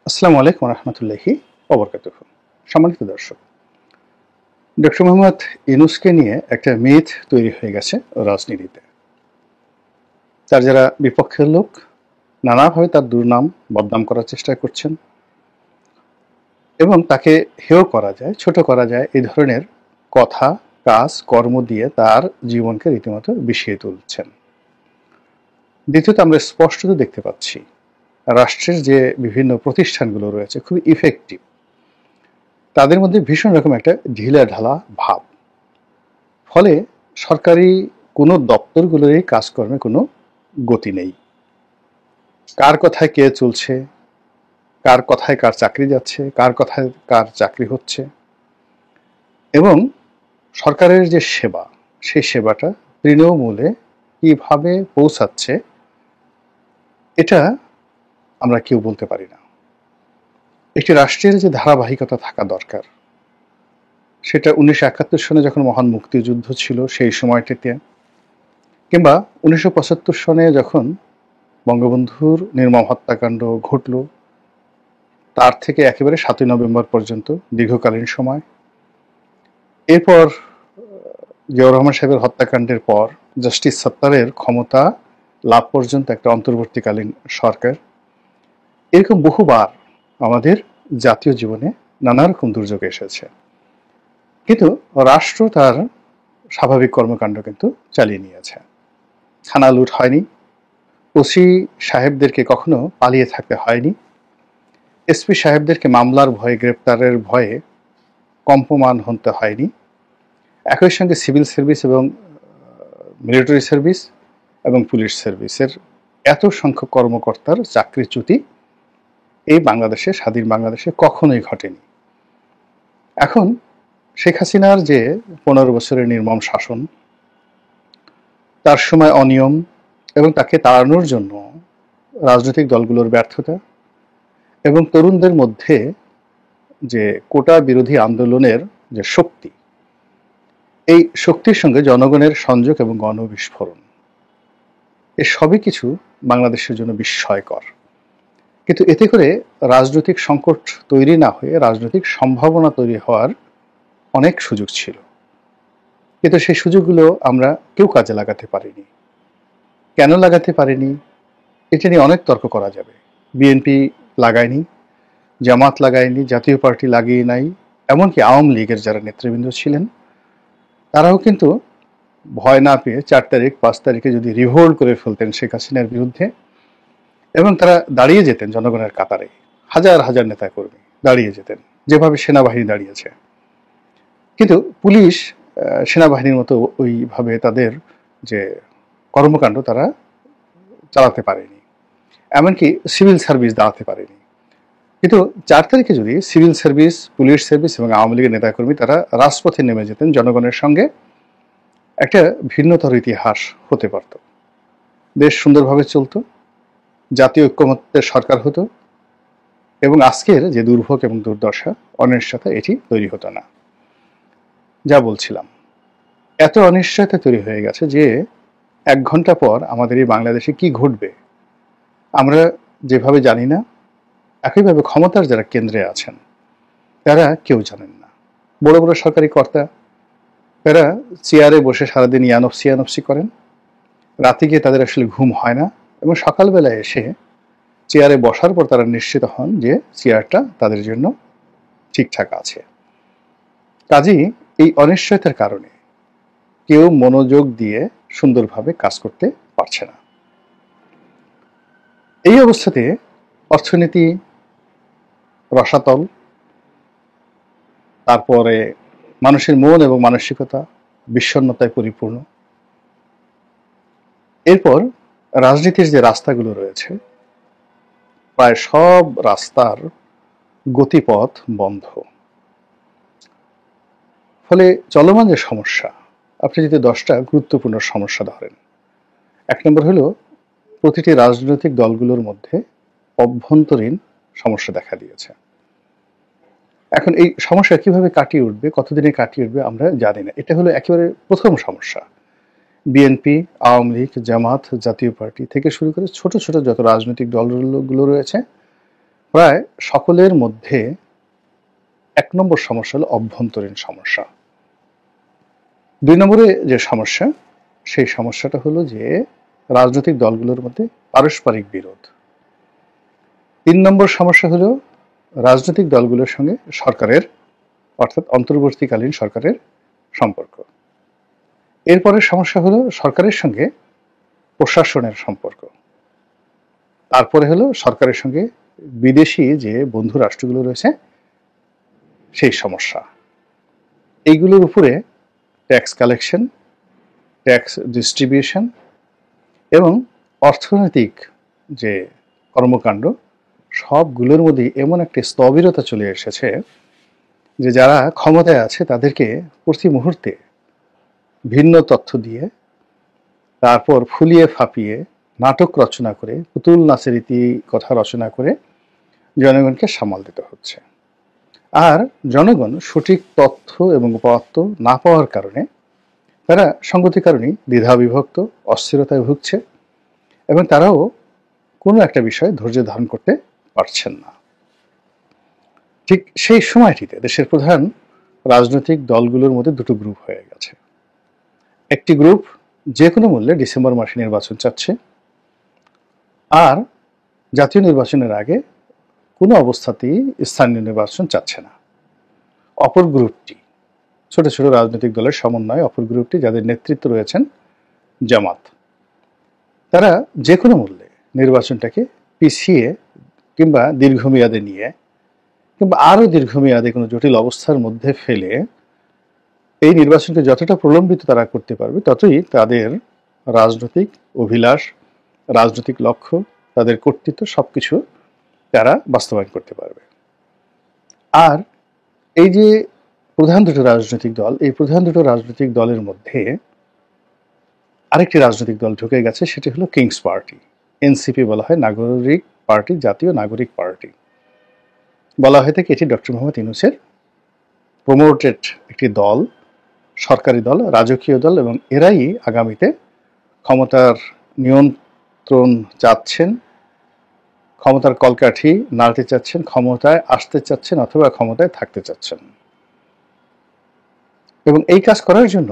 আসসালামু আলাইকুম রহমতুল্লাহি ওবরকাতুহু। সম্মানিত দর্শক, ডক্টর মোহাম্মদ ইউনূসকে নিয়ে একটা মিথ তৈরি হয়ে গেছে রাজনীতিতে। তার যারা বিপক্ষের লোক নানাভাবে তার দুর্নাম বদনাম করার চেষ্টা করছেন এবং তাকে হেয় করা যায়, ছোট করা যায়, এই ধরনের কথা, কাজ, কর্ম দিয়ে তার জীবনকে রীতিমতো বিষিয়ে তুলছেন। দ্বিতীয়ত, আমরা স্পষ্টত দেখতে পাচ্ছি রাষ্ট্রের যে বিভিন্ন প্রতিষ্ঠানগুলো রয়েছে খুবই ইফেক্টিভ, তাদের মধ্যে ভীষণ রকম একটা ঢিলাঢালা ভাব। ফলে সরকারি কোনো দপ্তরগুলোরই কাজকর্মে কোনো গতি নেই। কার কথায় কে চলছে, কার কথায় কার চাকরি যাচ্ছে, কার কথায় কার চাকরি হচ্ছে, এবং সরকারের যে সেবা, সেই সেবাটা তৃণমূলে কিভাবে পৌঁছাচ্ছে, এটা আমরা কেউ বলতে পারি না। একটি রাষ্ট্রের যে ধারাবাহিকতা থাকা দরকার, সেটা 1971 সনে যখন মহান মুক্তিযুদ্ধ ছিল সেই সময়টিতে, কিংবা 1975 সনে যখন বঙ্গবন্ধুর নির্মম হত্যাকাণ্ড ঘটল, তার থেকে একেবারে 7ই নভেম্বর পর্যন্ত দীর্ঘকালীন সময়। এরপর জিয়াউর রহমান সাহেবের হত্যাকাণ্ডের পর জাস্টিস সাত্তারের ক্ষমতা লাভ পর্যন্ত একটা অন্তর্বর্তীকালীন সরকার। এরকম বহুবার আমাদের জাতীয় জীবনে নানা রকম দুর্যোগ এসেছে, কিন্তু রাষ্ট্র তার স্বাভাবিক কর্মকাণ্ড কিন্তু চালিয়ে নিয়েছে। থানা লুট হয়নি, ওসি সাহেবদেরকে কখনো পালিয়ে থাকতে হয়নি, এসপি সাহেবদেরকে মামলার ভয়ে, গ্রেপ্তারের ভয়ে কম্পমান হতে হয়নি। একই সঙ্গে সিভিল সার্ভিস এবং মিলিটারি সার্ভিস এবং পুলিশ সার্ভিসের এত সংখ্যক কর্মকর্তার চাকরিচ্যুতি এই বাংলাদেশে, স্বাধীন বাংলাদেশে কখনোই ঘটেনি। এখন শেখ হাসিনার যে 15 বছরের নির্মম শাসন, তার সময় অনিয়ম এবং তাকে তাড়ানোর জন্য রাজনৈতিক দলগুলোর ব্যর্থতা এবং তরুণদের মধ্যে যে কোটা বিরোধী আন্দোলনের যে শক্তি, এই শক্তির সঙ্গে জনগণের সংযোগ এবং গণবিস্ফোরণ, এ সবই কিছু বাংলাদেশের জন্য বিস্ময়কর। কিন্তু এতে করে রাজনৈতিক সংকট তৈরি না হয়ে রাজনৈতিক সম্ভাবনা তৈরি হওয়ার অনেক সুযোগ ছিল, কিন্তু সেই সুযোগগুলো আমরা কেউ কাজে লাগাতে পারিনি। কেন লাগাতে পারিনি, এটা নিয়ে অনেক তর্ক করা যাবে। বিএনপি লাগায়নি, জামাত লাগায়নি, জাতীয় পার্টি লাগিয়ে নাই, এমনকি আওয়ামী লীগের যারা নেতৃবৃন্দ ছিলেন তারাও কিন্তু ভয় না পেয়ে 4 তারিখ 5 তারিখে যদি রিভোল্ট করে ফেলতেন শেখ হাসিনার বিরুদ্ধে, এবং তারা দাঁড়িয়ে যেতেন জনগণের কাতারে, হাজার হাজার নেতা কর্মী দাঁড়িয়ে যেতেন যেভাবে সেনাবাহিনী দাঁড়িয়েছে। কিন্তু পুলিশ সেনাবাহিনীর মতো ওইভাবে তাদের যে কর্মকাণ্ড তারা চালাতে পারেনি, এমনকি সিভিল সার্ভিস দাঁড়াতে পারেনি। কিন্তু 4 তারিখে যদি সিভিল সার্ভিস, পুলিশ সার্ভিস এবং আওয়ামী লীগের নেতাকর্মী তারা রাজপথে নেমে যেতেন, জনগণের সঙ্গে একটা ভিন্নতর ইতিহাস হতে পারত। দেশ সুন্দরভাবে চলত, জাতীয় ঐক্যমত্যের সরকার হতো, এবং আজকের যে দুর্ভোগ এবং দুর্দশা, অনিশ্চয়তা, এটি তৈরি হতো না। যা বলছিলাম, এত অনিশ্চয়তা তৈরি হয়ে গেছে যে 1 ঘন্টা পর আমাদের এই বাংলাদেশে কি ঘটবে আমরা যেভাবে জানি না, একইভাবে ক্ষমতার যারা কেন্দ্রে আছেন তারা কেউ জানেন না। বড় বড় সরকারি কর্তা তারা চেয়ারে বসে সারাদিন ইয়ানফসি করেন, রাতে গিয়ে তাদের আসলে ঘুম হয় না, এবং সকালবেলায় এসে চেয়ারে বসার পর তারা নিশ্চিত হন যে চেয়ারটা তাদের জন্য ঠিকঠাক আছে। কাজেই এই অনিশ্চয়তার কারণে কেউ মনোযোগ দিয়ে সুন্দরভাবে কাজ করতে পারছে না। এই অবস্থাতে অর্থনীতি রসাতল, তারপরে মানুষের মন এবং মানসিকতা বিষণ্ণতায় পরিপূর্ণ। এরপর রাজনীতির যে রাস্তাগুলো রয়েছে, প্রায় সব রাস্তার গতিপথ বন্ধ। ফলে চলমান যে সমস্যা, আপনি যদি 10টা গুরুত্বপূর্ণ সমস্যা ধরেন, 1 নম্বর হলো প্রতিটি রাজনৈতিক দলগুলোর মধ্যে অভ্যন্তরীণ সমস্যা দেখা দিয়েছে। এখন এই সমস্যা কিভাবে কাটিয়ে উঠবে, কতদিনে কাটিয়ে উঠবে আমরা জানি না। এটা হলো একেবারে প্রথম সমস্যা। বিএনপি, আওয়ামী লীগ, জামাত, জাতীয় পার্টি থেকে শুরু করে ছোট ছোট যত রাজনৈতিক দলগুলো রয়েছে, প্রায় সকলের মধ্যে ১ নম্বর সমস্যা হলো অভ্যন্তরীণ সমস্যা। ২ নম্বরে যে সমস্যা, সেই সমস্যাটা হলো যে রাজনৈতিক দলগুলোর মধ্যে পারস্পরিক বিরোধ। ৩ নম্বর সমস্যা হলো রাজনৈতিক দলগুলোর সঙ্গে সরকারের, অর্থাৎ অন্তর্বর্তীকালীন সরকারের সম্পর্ক। এরপরের সমস্যা হলো সরকারের সঙ্গে প্রশাসনের সম্পর্ক। তারপরে হলো সরকারের সঙ্গে বিদেশি যে বন্ধু রাষ্ট্রগুলো রয়েছে সেই সমস্যা। এইগুলোর উপরে ট্যাক্স কালেকশন, ট্যাক্স ডিস্ট্রিবিউশন এবং অর্থনৈতিক যে কর্মকাণ্ড, সবগুলোর মধ্যে এমন একটি স্থবিরতা চলে এসেছে যে যারা ক্ষমতায় আছে তাদেরকে প্রতি মুহূর্তে ভিন্ন তথ্য দিয়ে, তারপর ফুলিয়ে ফাঁপিয়ে নাটক রচনা করে, পুতুল নাচের রীতি কথা রচনা করে জনগণকে সামাল দিতে হচ্ছে। আর জনগণ সঠিক তথ্য এবং উপাত্ত না পাওয়ার কারণে তারা সঙ্গতি কারণেই দ্বিধাবিভক্ত, অস্থিরতায় ভুগছে এবং তারাও কোনো একটা বিষয়ে ধৈর্য ধারণ করতে পারছেন না। ঠিক সেই সময়টিতে দেশের প্রধান রাজনৈতিক দলগুলোর মধ্যে দুটো গ্রুপ হয়ে গেছে। একটি গ্রুপ যে কোনো মূল্যে ডিসেম্বর মাসে নির্বাচন চাচ্ছে, আর জাতীয় নির্বাচনের আগে কোনো অবস্থাতেই স্থানীয় নির্বাচন চাচ্ছে না। অপর গ্রুপটি ছোট ছোট রাজনৈতিক দলের সমন্বয়, অপর গ্রুপটি যাদের নেতৃত্ব রয়েছেন জামাত, তারা যে কোনো মূল্যে নির্বাচনটাকে পিছিয়ে কিংবা দীর্ঘমেয়াদে নিয়ে কিংবা আরও দীর্ঘমেয়াদে কোনো জটিল অবস্থার মধ্যে ফেলে এই নির্বাচনকে যতটা প্রলম্বিত তারা করতে পারবে ততই তাদের রাজনৈতিক অভিলাষ, রাজনৈতিক লক্ষ্য, তাদের কর্তৃত্ব সবকিছু তারা বাস্তবায়ন করতে পারবে। আর এই যে প্রধান দুটো রাজনৈতিক দল, এই প্রধান দুটো রাজনৈতিক দলের মধ্যে আরেকটি রাজনৈতিক দল ঢুকে গেছে, সেটি হলো কিংস পার্টি। এনসিপি বলা হয়, নাগরিক পার্টি, জাতীয় নাগরিক পার্টি বলা হয়ে থাকে। এটি ডক্টর মোহাম্মদ ইউনূসের প্রমোটেড একটি দল, সরকারি দল, রাজকীয় দল, এবং এরাই আগামীতে ক্ষমতার নিয়ন্ত্রণ চাচ্ছেন, ক্ষমতার কলকাঠি নাড়তে চাচ্ছেন, ক্ষমতায় আসতে চাচ্ছেন অথবা ক্ষমতায় থাকতে চাচ্ছেন। এবং এই কাজ করার জন্য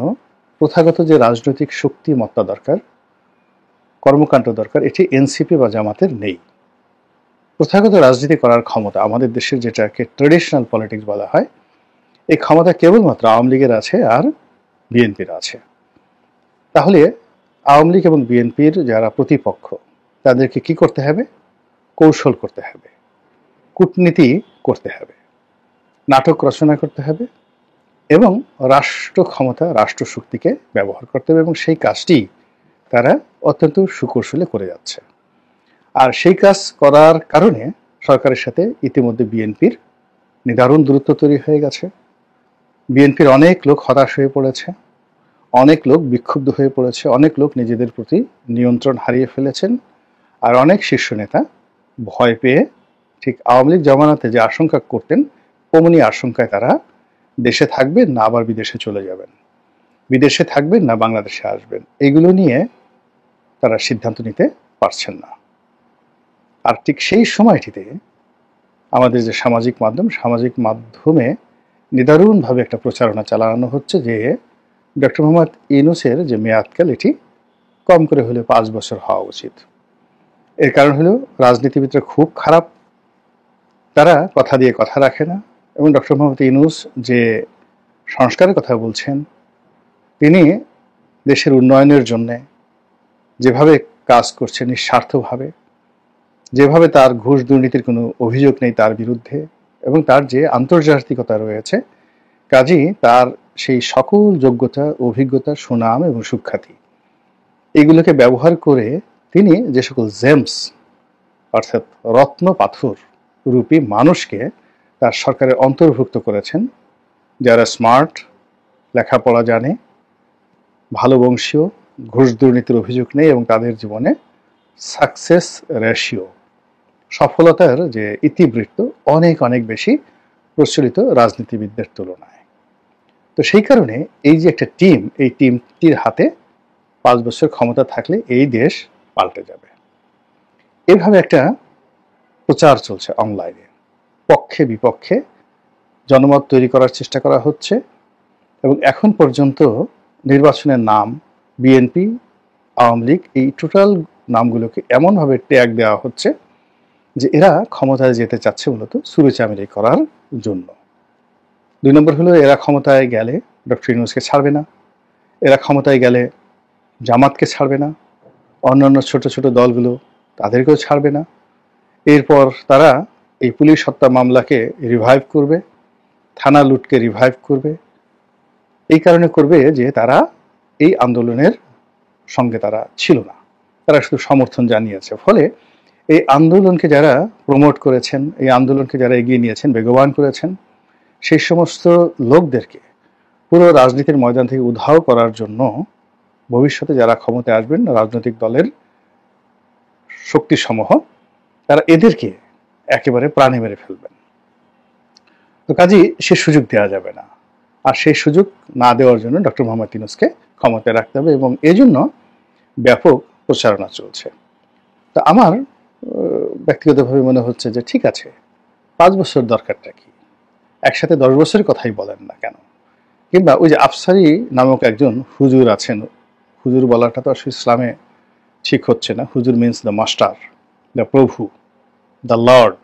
প্রথাগত যে রাজনৈতিক শক্তিমত্তা দরকার, কর্মকাণ্ড দরকার, এটি এনসিপি বা জামাতের নেই। প্রথাগত রাজনীতি করার ক্ষমতা, আমাদের দেশের যেটাকে ট্রেডিশনাল পলিটিক্স বলা হয়, এই ক্ষমতা কেবলমাত্র আওয়ামী লীগের আছে আর বিএনপির আছে। তাহলে আওয়ামী লীগ এবং বিএনপির যারা প্রতিপক্ষ, তাদেরকে কি করতে হবে? কৌশল করতে হবে, কূটনীতি করতে হবে, নাটক রচনা করতে হবে এবং রাষ্ট্র ক্ষমতা, রাষ্ট্রশক্তিকে ব্যবহার করতে হবে, এবং সেই কাজটি তারা অত্যন্ত সুকৌশলে করে যাচ্ছে। আর সেই কাজ করার কারণে সরকারের সাথে ইতিমধ্যে বিএনপির নিদারুণ দূরত্ব তৈরি হয়ে গেছে। বিএনপির অনেক লোক হতাশ হয়ে পড়েছে, অনেক লোক বিক্ষুব্ধ হয়ে পড়েছে, অনেক লোক নিজেদের প্রতি নিয়ন্ত্রণ হারিয়ে ফেলেছেন, আর অনেক শীর্ষ নেতা ভয় পেয়ে ঠিক আওয়ামী লীগ জমানাতে যে আশঙ্কা করতেন অমনি আশঙ্কায় তারা দেশে থাকবেন না আবার বিদেশে চলে যাবেন, বিদেশে থাকবেন না বাংলাদেশে আসবেন, এগুলো নিয়ে তারা সিদ্ধান্ত নিতে পারছেন না। আর ঠিক সেই সময়টিতে আমাদের যে সামাজিক মাধ্যমে নিদারুণভাবে একটা প্রচারণা চালানো হচ্ছে যে ডক্টর মোহাম্মদ ইউনূসের যে মেয়াদকাল, এটি কম করে হলে 5 বছর হওয়া উচিত। এর কারণ হলো রাজনীতিবিদরা খুব খারাপ, তারা কথা দিয়ে কথা রাখে না, এবং ডক্টর মোহাম্মদ ইউনূস যে সংস্কারের কথা বলছেন, তিনি দেশের উন্নয়নের জন্য যেভাবে কাজ করছেন নিঃস্বার্থভাবে, যেভাবে তার ঘুষ দুর্নীতির কোনো অভিযোগ নেই তার বিরুদ্ধে, এবং তার যে আন্তর্জাতিকতা রয়েছে, কাজেই তার সেই সকল যোগ্যতা, অভিজ্ঞতা, সুনাম এবং সুখ্যাতি, এগুলোকে ব্যবহার করে তিনি যে সকল জেমস অর্থাৎ রত্ন পাথর রূপী মানুষকে তার সরকারে অন্তর্ভুক্ত করেছেন, যারা স্মার্ট, লেখাপড়া জানে, ভালো বংশীয়, ঘুষ দুর্নীতির অভিযোগ নেই, এবং তাদের জীবনে সাকসেস রেশিও, সফলতার যে ইতিবৃত্ত অনেক অনেক বেশি প্রচলিত রাজনীতিবিদদের তুলনায়। তো সেই কারণে এই যে একটা টিম, এই টিমটির হাতে 5 বছর ক্ষমতা থাকলে এই দেশ পাল্টে যাবে। এভাবে একটা প্রচার চলছে অনলাইনে, পক্ষে বিপক্ষে জনমত তৈরি করার চেষ্টা করা হচ্ছে। এবং এখন পর্যন্ত নির্বাচনের নাম বিএনপি, আওয়ামী লীগ, এই টোটাল নামগুলোকে এমনভাবে ট্যাগ দেওয়া হচ্ছে যে এরা ক্ষমতায় যেতে চাচ্ছে মূলত সুবিচামিলি করার জন্য। 2 নম্বর হলো, এরা ক্ষমতায় গেলে ডক্টর ইউনূসকে ছাড়বে না, এরা ক্ষমতায় গেলে জামাতকে ছাড়বে না, অন্যান্য ছোট ছোট দলগুলো তাদেরকেও ছাড়বে না। এরপর তারা এই পুলিশ হত্যা মামলাকে রিভাইভ করবে, থানা লুটকে রিভাইভ করবে। এই কারণে করবে যে তারা এই আন্দোলনের সঙ্গে তারা ছিল না, তারা শুধু সমর্থন জানিয়েছে। ফলে এই আন্দোলনকে যারা প্রমোট করেছেন, এই আন্দোলনকে যারা এগিয়ে নিয়েছেন, বেগবান করেছেন, সেই সমস্ত লোকদেরকে পুরো রাজনীতির ময়দান থেকে উধাও করার জন্য ভবিষ্যতে যারা ক্ষমতায় আসবেন রাজনৈতিক দলের শক্তিসমূহ, তারা এদেরকে একেবারে প্রাণে মেরে ফেলবেন। তো কাজেই সে সুযোগ দেওয়া যাবে না, আর সেই সুযোগ না দেওয়ার জন্য ডক্টর মোহাম্মদ ইউনূসকে ক্ষমতায় রাখতে হবে, এবং এজন্য ব্যাপক প্রচারণা চলছে। তো আমার ব্যক্তিগতভাবে মনে হচ্ছে যে ঠিক আছে, 5 বছর দরকারটা কি, একসাথে 10 বছরের কথাই বলেন না কেন। কিংবা ওই যে আফসারি নামক একজন হুজুর আছেন, হুজুর বলাটা তো আসলে ইসলামে ঠিক হচ্ছে না। হুজুর মিনস দ্য মাস্টার, দ্য প্রভু, দ্য লর্ড,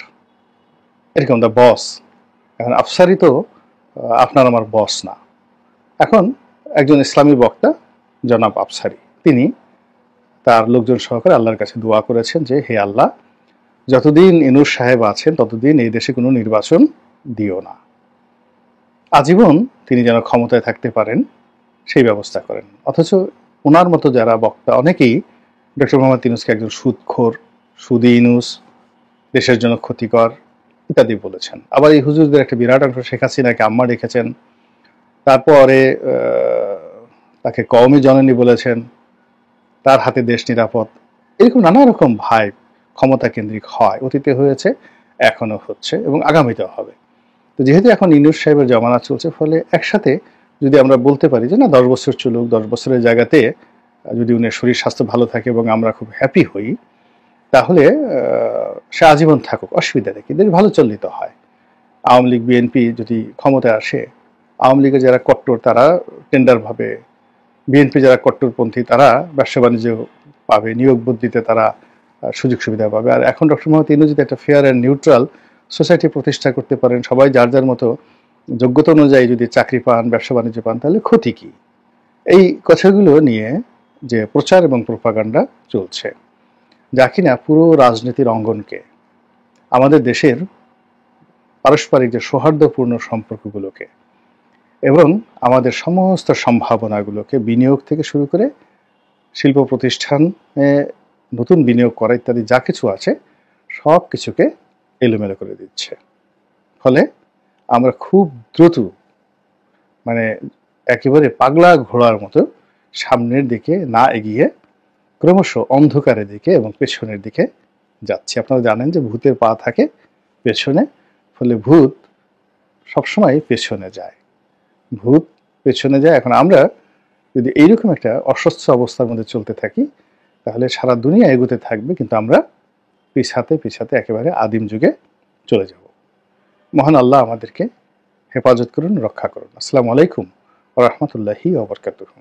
এরকম দ্য বস। এখন আফসারি তো আপনার আমার বস না। এখন একজন ইসলামী বক্তা জনাব আফসারি, তিনি তার লোকজন সহকারে আল্লাহর কাছে দোয়া করেছেন যে হে আল্লাহ, যতদিন ইউনূস সাহেব আছেন ততদিন এই দেশে কোনো নির্বাচন দিও না, আজীবন তিনি যেন ক্ষমতায় থাকতে পারেন সেই ব্যবস্থা করেন। অথচ ওনার মতো যারা বক্তা অনেকেই ডক্টর মোহাম্মদ ইউনূসকে একজন সুদখোর, সুদি ইউনূস, দেশের জন্য ক্ষতিকর ইত্যাদি বলেছেন। আবার এই হুজুরদের একটা বিরাট অংশ শেখ হাসিনাকে আম্মা রেখেছেন, তারপরে তাকে কওমি জননী বলেছেন, তার হাতে দেশ নিরাপদ, এরকম নানা রকম ভাইব ক্ষমতা কেন্দ্রিক হয়, অতীতে হয়েছে, এখনো হচ্ছে এবং আগামীতেও হবে। তো যেহেতু এখন ইউনূস সাহেবের জমানা চলছে, ফলে একসাথে যদি আমরা বলতে পারি যে না 10 বছর চলুক, 10 বছরের জায়গাতে যদি উনি শরীর স্বাস্থ্য ভালো থাকে এবং আমরা খুব হ্যাপি হই, তাহলে সে আজীবন থাকুক, অসুবিধা নেই, কিন্তু ভালো চললেই তো হয়। আওয়ামী লীগ বিএনপি যদি ক্ষমতায় আসে, আওয়ামী লীগের যারা কট্টর তারা টেন্ডার ভাবে, বিএনপি যারা কট্টরপন্থী তারা ব্যবসা বাণিজ্য পাবে, নিয়োগ বদলিতে তারা সুযোগ সুবিধা পাবে। আর এখন ডক্টর মোহাম্মদ ইউনূস যদি একটা ফেয়ার অ্যান্ড নিউট্রাল সোসাইটি প্রতিষ্ঠা করতে পারেন, সবাই যার যার মতো যোগ্যতা অনুযায়ী যদি চাকরি পান, ব্যবসা বাণিজ্য পান, তাহলে ক্ষতি কি? এই কথাগুলো নিয়ে যে প্রচার এবং প্রোপাগান্ডা চলছে, যা কিনা পুরো রাজনীতির অঙ্গনকে, আমাদের দেশের পারস্পরিক যে সৌহার্দ্যপূর্ণ সম্পর্কগুলোকে এবং আমাদের সমস্ত সম্ভাবনাগুলোকে, বিনিয়োগ থেকে শুরু করে শিল্প প্রতিষ্ঠানে নতুন বিনিয়োগ করা ইত্যাদি যা কিছু আছে সব কিছুকে এলোমেলো করে দিচ্ছে। ফলে আমরা খুব দ্রুত, মানে একেবারে পাগলা ঘোড়ার মতো সামনের দিকে না এগিয়ে ক্রমশ অন্ধকারের দিকে এবং পেছনের দিকে যাচ্ছি। আপনারা জানেন যে ভূতের পা থাকে পেছনে, ফলে ভূত সবসময় পেছনে যায়, ভূত পেছনে যায়। এখন আমরা যদি এইরকম একটা অস্বচ্ছ অবস্থার মধ্যে চলতে থাকি, তাহলে সারা দুনিয়া এগোতে থাকবে, কিন্তু আমরা পিছাতে পিছাতে একেবারে আদিম যুগে চলে যাব। মহান আল্লাহ আমাদেরকে হেফাজত করুন, রক্ষা করুন। আসসালামু আলাইকুম ওয়া রাহমাতুল্লাহি ওয়া বারাকাতুহু।